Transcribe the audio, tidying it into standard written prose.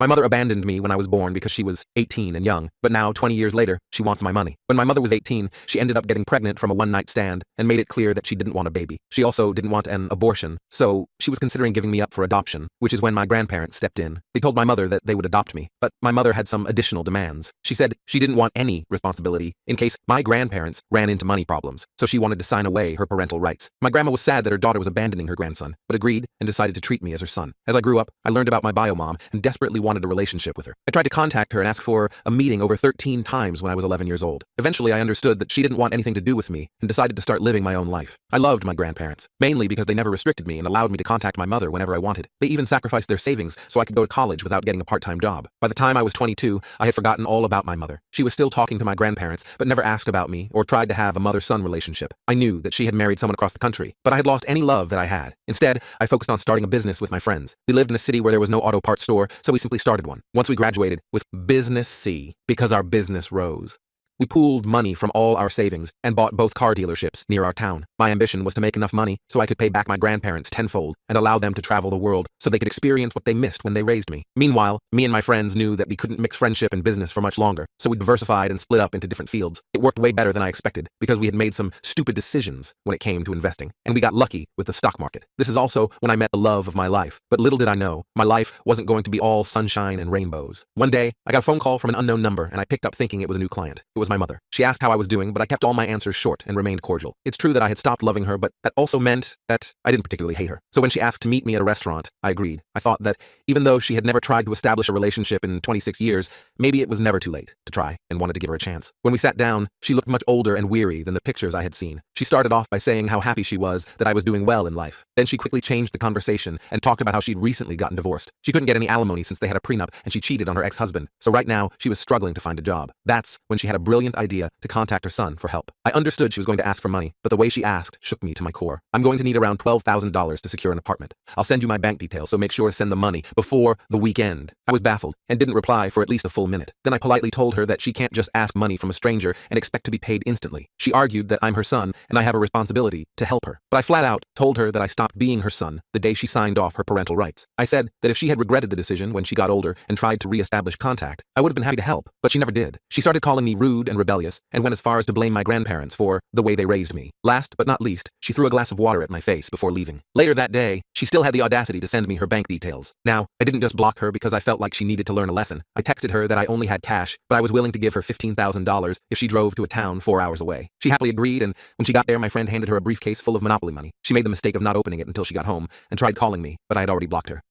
My mother abandoned me when I was born because she was 18 and young, but now, 20 years later, she wants my money. When my mother was 18, she ended up getting pregnant from a one-night stand and made it clear that she didn't want a baby. She also didn't want an abortion, so she was considering giving me up for adoption, which is when my grandparents stepped in. They told my mother that they would adopt me, but my mother had some additional demands. She said she didn't want any responsibility in case my grandparents ran into money problems, so she wanted to sign away her parental rights. My grandma was sad that her daughter was abandoning her grandson, but agreed and decided to treat me as her son. As I grew up, I learned about my bio mom and desperately wanted a relationship with her. I tried to contact her and ask for a meeting over 13 times when I was 11 years old. Eventually, I understood that she didn't want anything to do with me and decided to start living my own life. I loved my grandparents, mainly because they never restricted me and allowed me to contact my mother whenever I wanted. They even sacrificed their savings so I could go to college without getting a part-time job. By the time I was 22, I had forgotten all about my mother. She was still talking to my grandparents, but never asked about me or tried to have a mother-son relationship. I knew that she had married someone across the country, but I had lost any love that I had. Instead, I focused on starting a business with my friends. We lived in a city where there was no auto parts store, so we simply started one. Once we graduated, it was Business C, because our business rose. We pooled money from all our savings and bought both car dealerships near our town. My ambition was to make enough money so I could pay back my grandparents tenfold and allow them to travel the world so they could experience what they missed when they raised me. Meanwhile, me and my friends knew that we couldn't mix friendship and business for much longer, so we diversified and split up into different fields. It worked way better than I expected because we had made some stupid decisions when it came to investing, and we got lucky with the stock market. This is also when I met the love of my life, but little did I know, my life wasn't going to be all sunshine and rainbows. One day, I got a phone call from an unknown number and I picked up thinking it was a new client. It was my mother. She asked how I was doing, but I kept all my answers short and remained cordial. It's true that I had stopped loving her, but that also meant that I didn't particularly hate her. So when she asked to meet me at a restaurant, I agreed. I thought that even though she had never tried to establish a relationship in 26 years, maybe it was never too late to try, and wanted to give her a chance. When we sat down, she looked much older and weary than the pictures I had seen. She started off by saying how happy she was that I was doing well in life. Then she quickly changed the conversation and talked about how she'd recently gotten divorced. She couldn't get any alimony since they had a prenup, and she cheated on her ex-husband. So right now, she was struggling to find a job. That's when she had a brilliant idea to contact her son for help. I understood she was going to ask for money, but the way she asked shook me to my core. I'm going to need around $12,000 to secure an apartment. I'll send you my bank details, so make sure to send the money before the weekend. I was baffled and didn't reply for at least a full minute. Then I politely told her that she can't just ask money from a stranger and expect to be paid instantly. She argued that I'm her son and I have a responsibility to help her. But I flat out told her that I stopped being her son the day she signed off her parental rights. I said that if she had regretted the decision when she got older and tried to re-establish contact, I would have been happy to help, but she never did. She started calling me rude and rebellious and went as far as to blame my grandparents for the way they raised me. Last but not least, she threw a glass of water at my face before leaving. Later that day, she still had the audacity to send me her bank details. Now, I didn't just block her because I felt like she needed to learn a lesson. I texted her that I only had cash, but I was willing to give her $15,000 if she drove to a town 4 hours away. She happily agreed, and when she got there, my friend handed her a briefcase full of Monopoly money. She made the mistake of not opening it until she got home and tried calling me, but I had already blocked her.